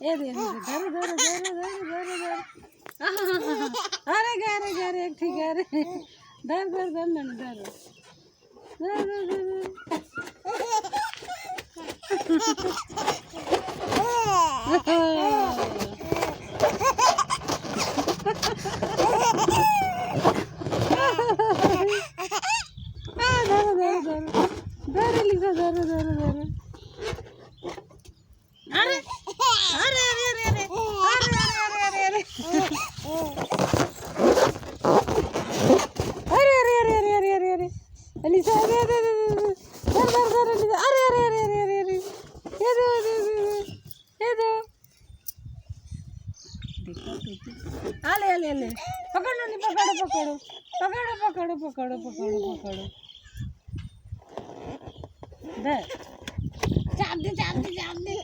ये दे धरो धरो धरो धरो धरो धरो अरे गा रे ठीक है रे धर धर धर मैंने धरो धर धर धर धर लिखा धरो धरो धरो अरे अरे अरे अरे अरे अरे अरे अरे अरे अरे अरे अरे अलीसा अरे अरे अरे धर धर धर अलीसा अरे अरे अरे अरे अरे अरे ये दो देखो आले आले आले पकड़ो नहीं पकड़ो पकड़ो पकड़ो पकड़ो पकड़ो पकड़ो पकड़ो धर चाप दे